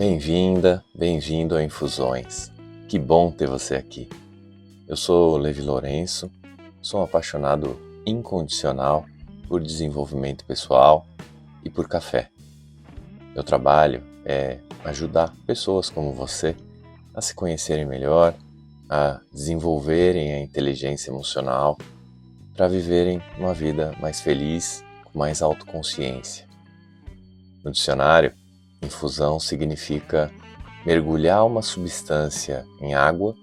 Bem-vinda, bem-vindo a Infusões. Que bom ter você aqui. Eu sou Levi Lourenço, sou um apaixonado incondicional por desenvolvimento pessoal e por café. Meu trabalho é ajudar pessoas como você a se conhecerem melhor, a desenvolverem a inteligência emocional para viverem uma vida mais feliz, com mais autoconsciência. No dicionário, infusão significa mergulhar uma substância em água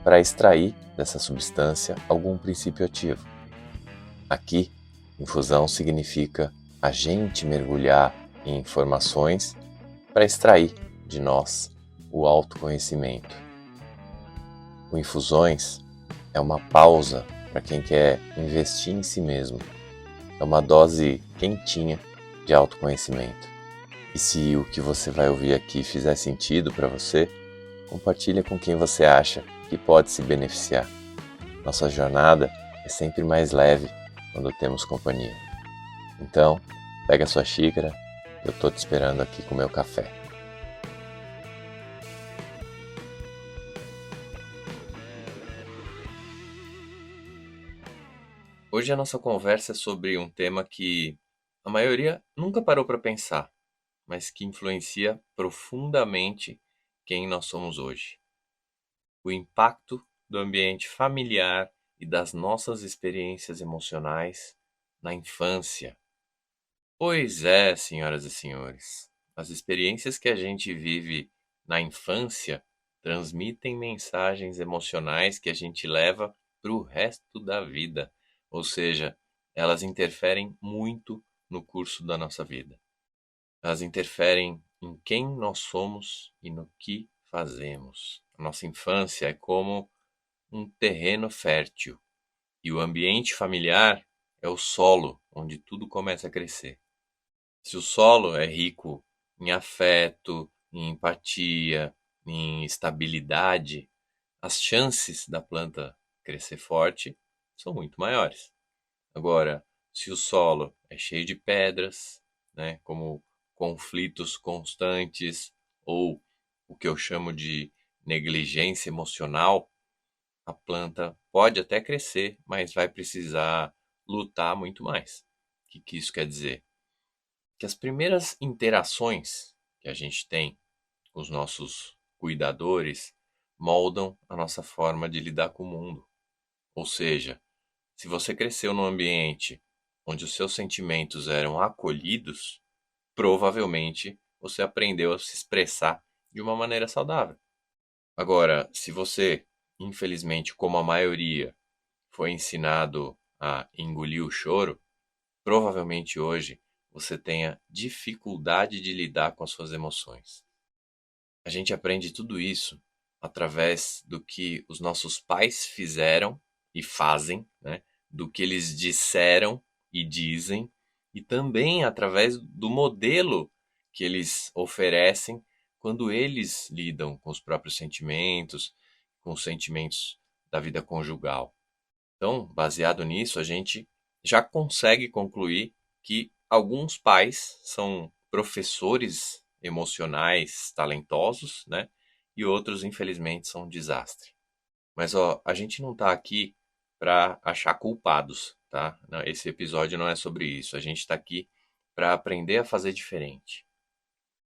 para extrair dessa substância algum princípio ativo. Aqui, infusão significa a gente mergulhar em informações para extrair de nós o autoconhecimento. O Infusões é uma pausa para quem quer investir em si mesmo. É uma dose quentinha de autoconhecimento. E se o que você vai ouvir aqui fizer sentido para você, compartilha com quem você acha que pode se beneficiar. Nossa jornada é sempre mais leve quando temos companhia. Então, pega a sua xícara, eu estou te esperando aqui com o meu café. Hoje a nossa conversa é sobre um tema que a maioria nunca parou para pensar, mas que influencia profundamente quem nós somos hoje. O impacto do ambiente familiar e das nossas experiências emocionais na infância. Pois é, senhoras e senhores, as experiências que a gente vive na infância transmitem mensagens emocionais que a gente leva para o resto da vida, ou seja, elas interferem muito no curso da nossa vida. Elas interferem em quem nós somos e no que fazemos. A nossa infância é como um terreno fértil e o ambiente familiar é o solo onde tudo começa a crescer. Se o solo é rico em afeto, em empatia, em estabilidade, as chances da planta crescer forte são muito maiores. Agora, se o solo é cheio de pedras, né, como conflitos constantes ou o que eu chamo de negligência emocional, a planta pode até crescer, mas vai precisar lutar muito mais. O que isso quer dizer? Que as primeiras interações que a gente tem com os nossos cuidadores moldam a nossa forma de lidar com o mundo. Ou seja, se você cresceu num ambiente onde os seus sentimentos eram acolhidos, provavelmente você aprendeu a se expressar de uma maneira saudável. Agora, se você, infelizmente, como a maioria, foi ensinado a engolir o choro, provavelmente hoje você tenha dificuldade de lidar com as suas emoções. A gente aprende tudo isso através do que os nossos pais fizeram e fazem, né? Do que eles disseram e dizem, e também através do modelo que eles oferecem quando eles lidam com os próprios sentimentos, com os sentimentos da vida conjugal. Então, baseado nisso, a gente já consegue concluir que alguns pais são professores emocionais talentosos, né? E outros, infelizmente, são um desastre. Mas ó, a gente não está aqui para achar culpados, tá? Esse episódio não é sobre isso. A gente está aqui para aprender a fazer diferente.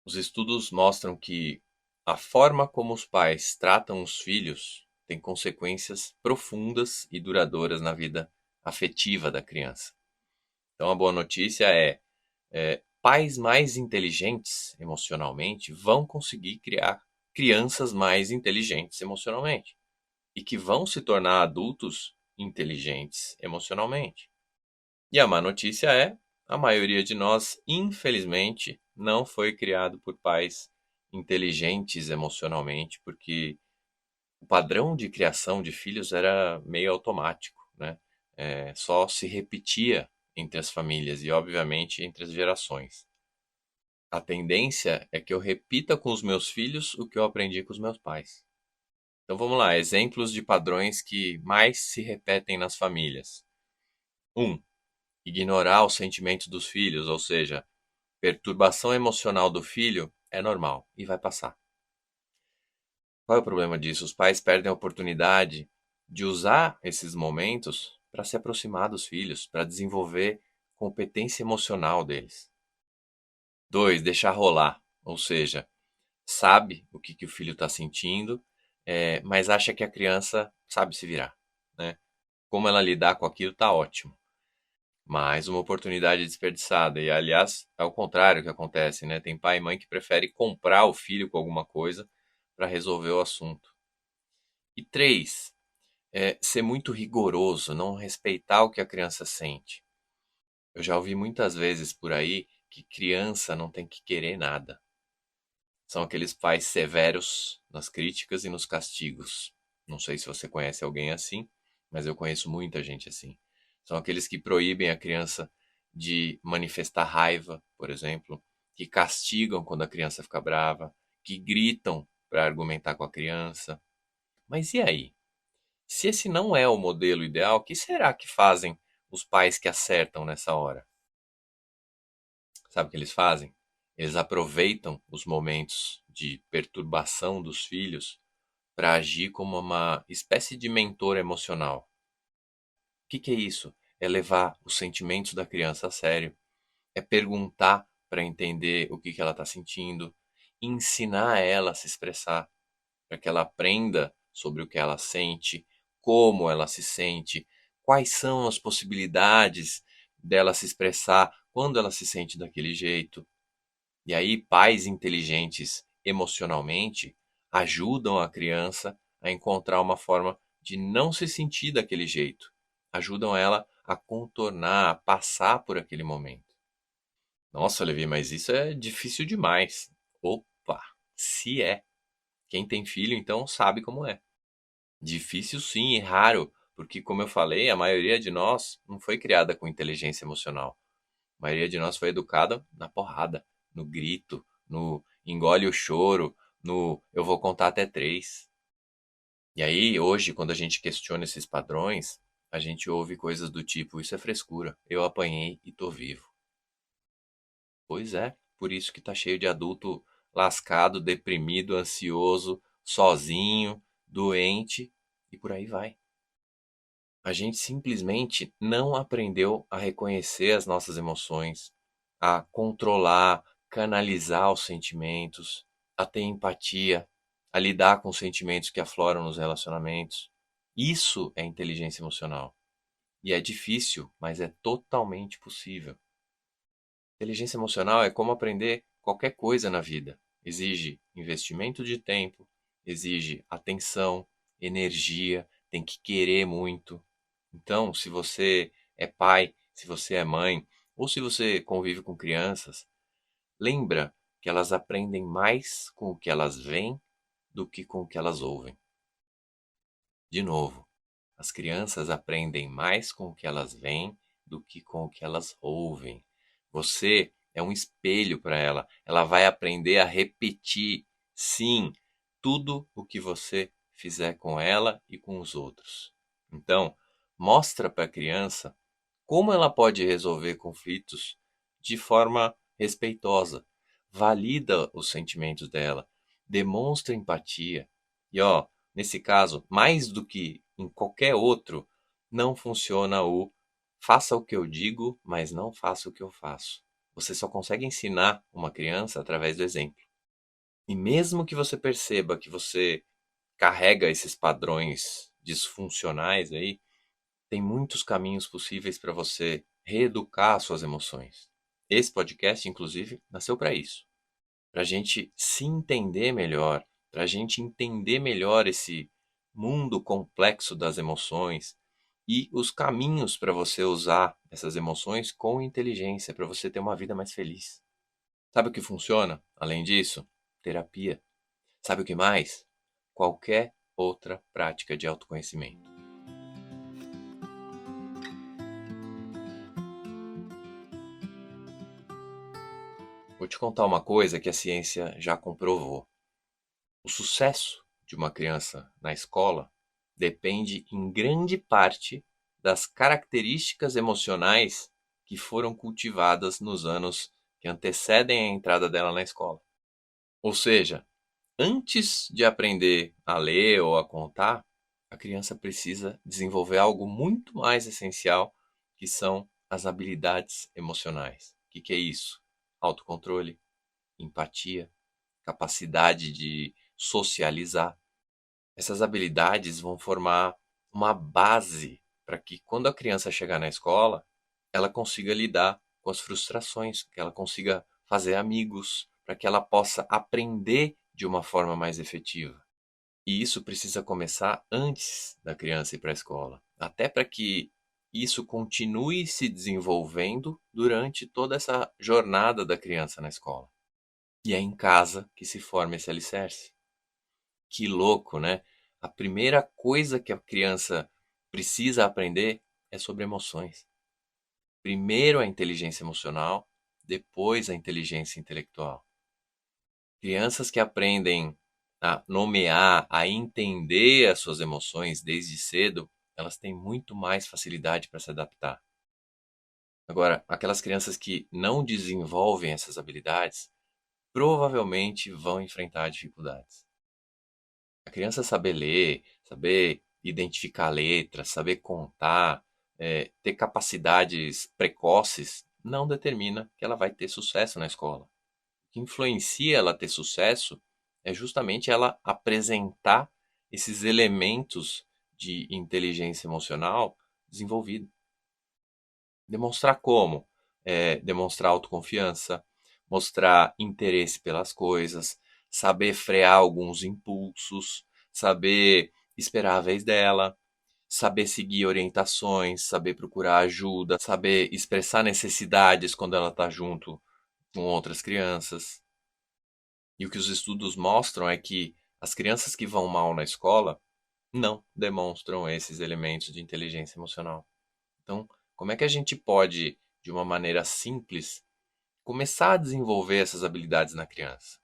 Os estudos mostram que a forma como os pais tratam os filhos tem consequências profundas e duradouras na vida afetiva da criança. Então a boa notícia é pais mais inteligentes emocionalmente vão conseguir criar crianças mais inteligentes emocionalmente e que vão se tornar adultos inteligentes emocionalmente. E a má notícia é, a maioria de nós, infelizmente, não foi criado por pais inteligentes emocionalmente, porque o padrão de criação de filhos era meio automático, né? Só se repetia entre as famílias e, obviamente, entre as gerações. A tendência é que eu repita com os meus filhos o que eu aprendi com os meus pais. Então vamos lá, exemplos de padrões que mais se repetem nas famílias. 1. Ignorar os sentimentos dos filhos, ou seja, perturbação emocional do filho é normal e vai passar. Qual é o problema disso? Os pais perdem a oportunidade de usar esses momentos para se aproximar dos filhos, para desenvolver competência emocional deles. 2, deixar rolar, ou seja, sabe o que o filho está sentindo, mas acha que a criança sabe se virar, né? Como ela lidar com aquilo está ótimo. Mais uma oportunidade desperdiçada. E, aliás, é o contrário que acontece, né? Tem pai e mãe que prefere comprar o filho com alguma coisa para resolver o assunto. E 3, ser muito rigoroso, não respeitar o que a criança sente. Eu já ouvi muitas vezes por aí que criança não tem que querer nada. São aqueles pais severos nas críticas e nos castigos. Não sei se você conhece alguém assim, mas eu conheço muita gente assim. São aqueles que proíbem a criança de manifestar raiva, por exemplo, que castigam quando a criança fica brava, que gritam para argumentar com a criança. Mas e aí? Se esse não é o modelo ideal, o que será que fazem os pais que acertam nessa hora? Sabe o que eles fazem? Eles aproveitam os momentos de perturbação dos filhos para agir como uma espécie de mentor emocional. O que é isso? É levar os sentimentos da criança a sério, é perguntar para entender o que ela está sentindo, ensinar ela a se expressar, para que ela aprenda sobre o que ela sente, como ela se sente, quais são as possibilidades dela se expressar quando ela se sente daquele jeito. E aí, pais inteligentes emocionalmente ajudam a criança a encontrar uma forma de não se sentir daquele jeito. Ajudam ela a contornar, a passar por aquele momento. Nossa, Levi, mas isso é difícil demais. Opa, se é. Quem tem filho, então, sabe como é. Difícil sim e raro, porque, como eu falei, a maioria de nós não foi criada com inteligência emocional. A maioria de nós foi educada na porrada, no grito, no engole o choro, no eu vou contar até 3. E aí, hoje, quando a gente questiona esses padrões, a gente ouve coisas do tipo: isso é frescura, eu apanhei e tô vivo. Pois é, por isso que tá cheio de adulto lascado, deprimido, ansioso, sozinho, doente e por aí vai. A gente simplesmente não aprendeu a reconhecer as nossas emoções, a controlar, canalizar os sentimentos, a ter empatia, a lidar com os sentimentos que afloram nos relacionamentos. Isso é inteligência emocional. E é difícil, mas é totalmente possível. Inteligência emocional é como aprender qualquer coisa na vida. Exige investimento de tempo, exige atenção, energia, tem que querer muito. Então, se você é pai, se você é mãe, ou se você convive com crianças, lembra que elas aprendem mais com o que elas veem do que com o que elas ouvem. De novo, as crianças aprendem mais com o que elas veem do que com o que elas ouvem. Você é um espelho para ela. Ela vai aprender a repetir, sim, tudo o que você fizer com ela e com os outros. Então, mostra para a criança como ela pode resolver conflitos de forma respeitosa. Valida os sentimentos dela, demonstra empatia. E ó, nesse caso, mais do que em qualquer outro, não funciona o faça o que eu digo, mas não faça o que eu faço. Você só consegue ensinar uma criança através do exemplo. E mesmo que você perceba que você carrega esses padrões disfuncionais aí, tem muitos caminhos possíveis para você reeducar suas emoções. Esse podcast, inclusive, nasceu para isso. Para a gente se entender melhor, para a gente entender melhor esse mundo complexo das emoções e os caminhos para você usar essas emoções com inteligência, para você ter uma vida mais feliz. Sabe o que funciona? Além disso, terapia. Sabe o que mais? Qualquer outra prática de autoconhecimento. Vou te contar uma coisa que a ciência já comprovou. O sucesso de uma criança na escola depende em grande parte das características emocionais que foram cultivadas nos anos que antecedem a entrada dela na escola. Ou seja, antes de aprender a ler ou a contar, a criança precisa desenvolver algo muito mais essencial, que são as habilidades emocionais. O que é isso? Autocontrole, empatia, capacidade de socializar. Essas habilidades vão formar uma base para que, quando a criança chegar na escola, ela consiga lidar com as frustrações, que ela consiga fazer amigos, para que ela possa aprender de uma forma mais efetiva. E isso precisa começar antes da criança ir para a escola, até para que isso continue se desenvolvendo durante toda essa jornada da criança na escola. E é em casa que se forma esse alicerce. Que louco, né? A primeira coisa que a criança precisa aprender é sobre emoções. Primeiro a inteligência emocional, depois a inteligência intelectual. Crianças que aprendem a nomear, a entender as suas emoções desde cedo, elas têm muito mais facilidade para se adaptar. Agora, aquelas crianças que não desenvolvem essas habilidades, provavelmente vão enfrentar dificuldades. A criança saber ler, saber identificar letras, saber contar, ter capacidades precoces, não determina que ela vai ter sucesso na escola. O que influencia ela ter sucesso é justamente ela apresentar esses elementos de inteligência emocional desenvolvido. Demonstrar como? Demonstrar autoconfiança, mostrar interesse pelas coisas, saber frear alguns impulsos, saber esperar a vez dela, saber seguir orientações, saber procurar ajuda, saber expressar necessidades quando ela está junto com outras crianças. E o que os estudos mostram é que as crianças que vão mal na escola não demonstram esses elementos de inteligência emocional. Então, como é que a gente pode, de uma maneira simples, começar a desenvolver essas habilidades na criança?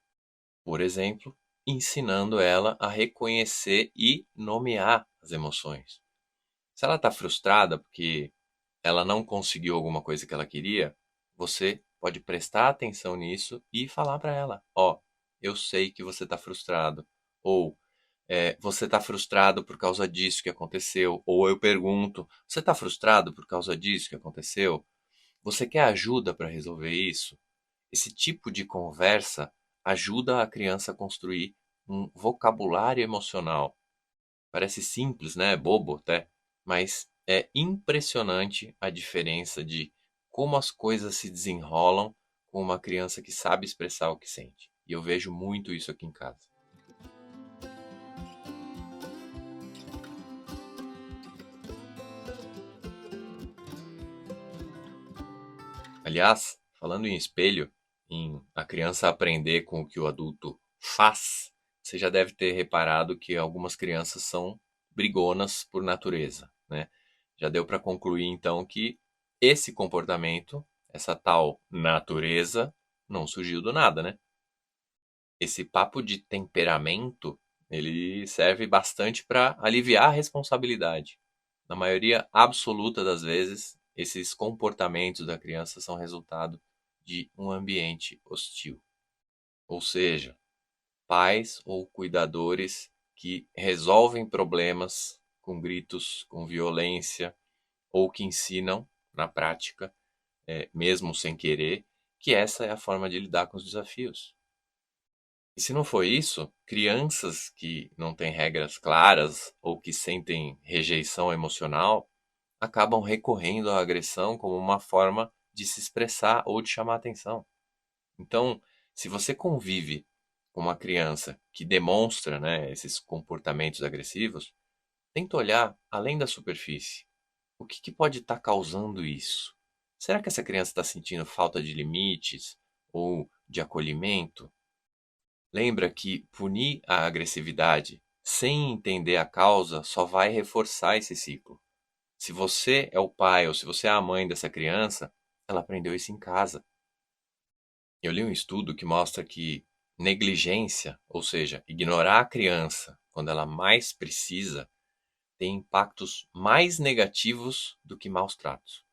Por exemplo, ensinando ela a reconhecer e nomear as emoções. Se ela está frustrada porque ela não conseguiu alguma coisa que ela queria, você pode prestar atenção nisso e falar para ela: ó, eu sei que você está frustrado. Ou você está frustrado por causa disso que aconteceu. Ou eu pergunto: você está frustrado por causa disso que aconteceu? Você quer ajuda para resolver isso? Esse tipo de conversa ajuda a criança a construir um vocabulário emocional. Parece simples, né? Bobo até, mas é impressionante a diferença de como as coisas se desenrolam com uma criança que sabe expressar o que sente. E eu vejo muito isso aqui em casa. Aliás, falando em espelho, em a criança aprender com o que o adulto faz, você já deve ter reparado que algumas crianças são brigonas por natureza, né? Já deu para concluir então que esse comportamento, essa tal natureza, não surgiu do nada, né? Esse papo de temperamento, ele serve bastante para aliviar a responsabilidade. Na maioria absoluta das vezes, esses comportamentos da criança são resultado de um ambiente hostil. Ou seja, pais ou cuidadores que resolvem problemas com gritos, com violência, ou que ensinam na prática, mesmo sem querer, que essa é a forma de lidar com os desafios. E se não for isso, crianças que não têm regras claras ou que sentem rejeição emocional acabam recorrendo à agressão como uma forma de se expressar ou de chamar atenção. Então, se você convive com uma criança que demonstra, né, esses comportamentos agressivos, tenta olhar além da superfície. O que pode estar causando isso? Será que essa criança está sentindo falta de limites ou de acolhimento? Lembra que punir a agressividade sem entender a causa só vai reforçar esse ciclo. Se você é o pai ou se você é a mãe dessa criança, ela aprendeu isso em casa. Eu li um estudo que mostra que negligência, ou seja, ignorar a criança quando ela mais precisa, tem impactos mais negativos do que maus tratos.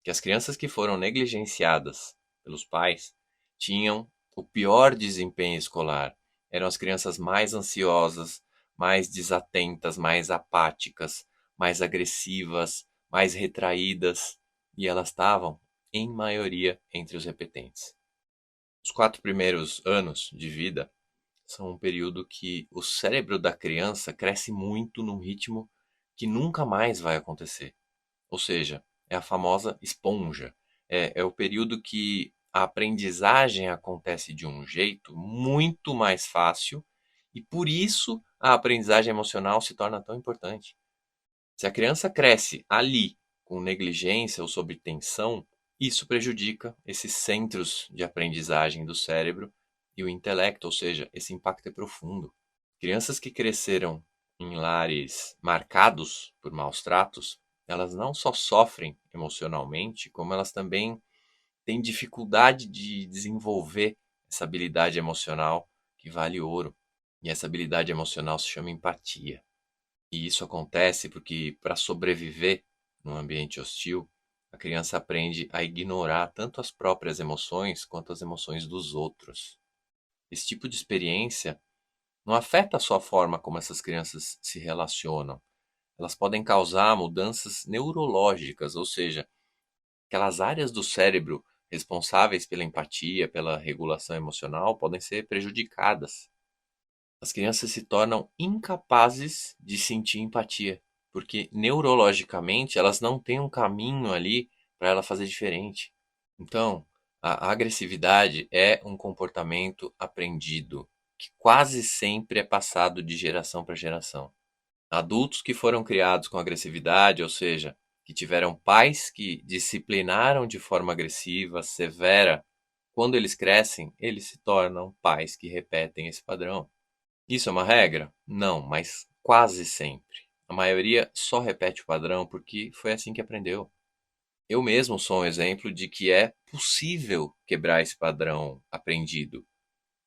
Que as crianças que foram negligenciadas pelos pais tinham o pior desempenho escolar. Eram as crianças mais ansiosas, mais desatentas, mais apáticas, mais agressivas, mais retraídas, e elas estavam, em maioria, entre os repetentes. Os 4 primeiros anos de vida são um período que o cérebro da criança cresce muito num ritmo que nunca mais vai acontecer. Ou seja, é a famosa esponja. É o período que a aprendizagem acontece de um jeito muito mais fácil e por isso a aprendizagem emocional se torna tão importante. Se a criança cresce ali com negligência ou sob tensão, isso prejudica esses centros de aprendizagem do cérebro e o intelecto, ou seja, esse impacto é profundo. Crianças que cresceram em lares marcados por maus tratos, elas não só sofrem emocionalmente, como elas também têm dificuldade de desenvolver essa habilidade emocional que vale ouro. E essa habilidade emocional se chama empatia. E isso acontece porque, para sobreviver num ambiente hostil, a criança aprende a ignorar tanto as próprias emoções quanto as emoções dos outros. Esse tipo de experiência não afeta só a forma como essas crianças se relacionam. Elas podem causar mudanças neurológicas, ou seja, aquelas áreas do cérebro responsáveis pela empatia, pela regulação emocional, podem ser prejudicadas. As crianças se tornam incapazes de sentir empatia, porque neurologicamente elas não têm um caminho ali para ela fazer diferente. Então, a agressividade é um comportamento aprendido, que quase sempre é passado de geração para geração. Adultos que foram criados com agressividade, ou seja, que tiveram pais que disciplinaram de forma agressiva, severa, quando eles crescem, eles se tornam pais que repetem esse padrão. Isso é uma regra? Não, mas quase sempre. A maioria só repete o padrão porque foi assim que aprendeu. Eu mesmo sou um exemplo de que é possível quebrar esse padrão aprendido.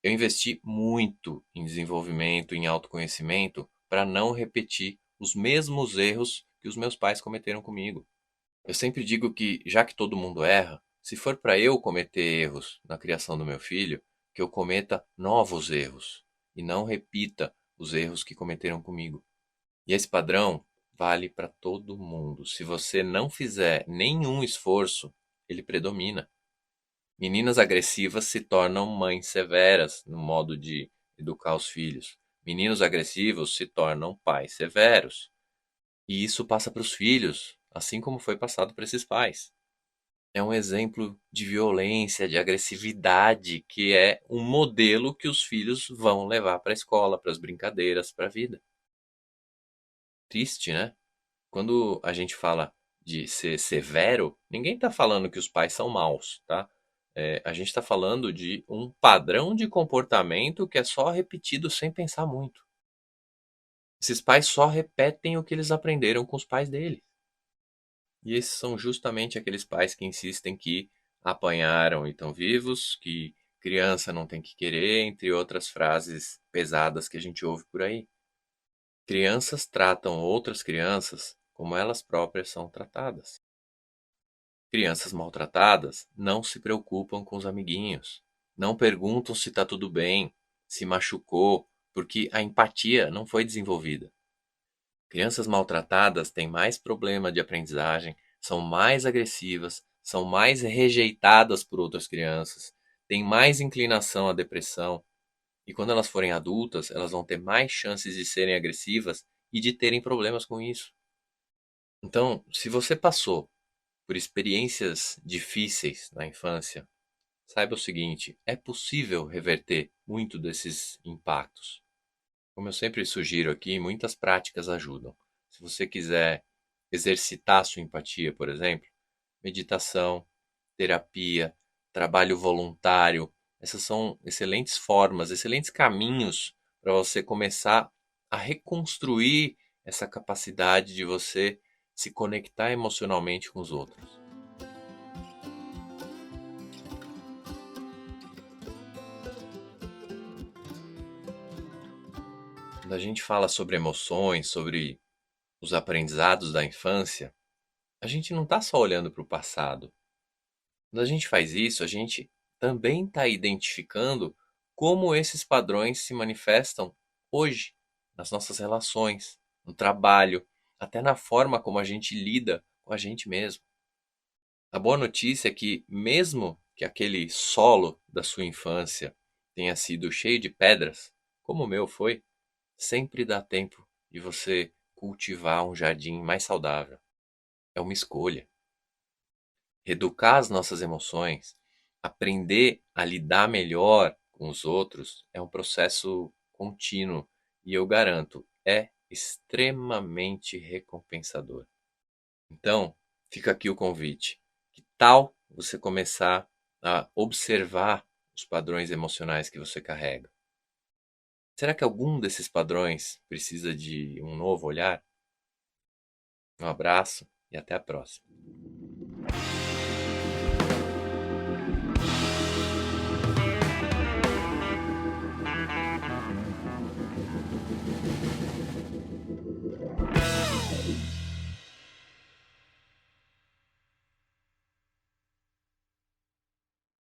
Eu investi muito em desenvolvimento, em autoconhecimento, para não repetir os mesmos erros que os meus pais cometeram comigo. Eu sempre digo que, já que todo mundo erra, se for para eu cometer erros na criação do meu filho, que eu cometa novos erros e não repita os erros que cometeram comigo. E esse padrão vale para todo mundo. Se você não fizer nenhum esforço, ele predomina. Meninas agressivas se tornam mães severas no modo de educar os filhos. Meninos agressivos se tornam pais severos. E isso passa para os filhos, assim como foi passado para esses pais. É um exemplo de violência, de agressividade, que é um modelo que os filhos vão levar para a escola, para as brincadeiras, para a vida. Triste, né? Quando a gente fala de ser severo, ninguém está falando que os pais são maus, tá? A gente está falando de um padrão de comportamento que é só repetido sem pensar muito. Esses pais só repetem o que eles aprenderam com os pais deles. E esses são justamente aqueles pais que insistem que apanharam e estão vivos, que criança não tem que querer, entre outras frases pesadas que a gente ouve por aí. Crianças tratam outras crianças como elas próprias são tratadas. Crianças maltratadas não se preocupam com os amiguinhos, não perguntam se está tudo bem, se machucou, porque a empatia não foi desenvolvida. Crianças maltratadas têm mais problema de aprendizagem, são mais agressivas, são mais rejeitadas por outras crianças, têm mais inclinação à depressão, e quando elas forem adultas, elas vão ter mais chances de serem agressivas e de terem problemas com isso. Então, se você passou por experiências difíceis na infância, saiba o seguinte: é possível reverter muito desses impactos. Como eu sempre sugiro aqui, muitas práticas ajudam. Se você quiser exercitar sua empatia, por exemplo, meditação, terapia, trabalho voluntário, essas são excelentes formas, excelentes caminhos para você começar a reconstruir essa capacidade de você se conectar emocionalmente com os outros. Quando a gente fala sobre emoções, sobre os aprendizados da infância, a gente não está só olhando para o passado. Quando a gente faz isso, a gente também está identificando como esses padrões se manifestam hoje nas nossas relações, no trabalho, até na forma como a gente lida com a gente mesmo. A boa notícia é que, mesmo que aquele solo da sua infância tenha sido cheio de pedras, como o meu foi, sempre dá tempo de você cultivar um jardim mais saudável. É uma escolha. Reeducar as nossas emoções, aprender a lidar melhor com os outros, é um processo contínuo e eu garanto, é extremamente recompensador. Então, fica aqui o convite. Que tal você começar a observar os padrões emocionais que você carrega? Será que algum desses padrões precisa de um novo olhar? Um abraço e até a próxima.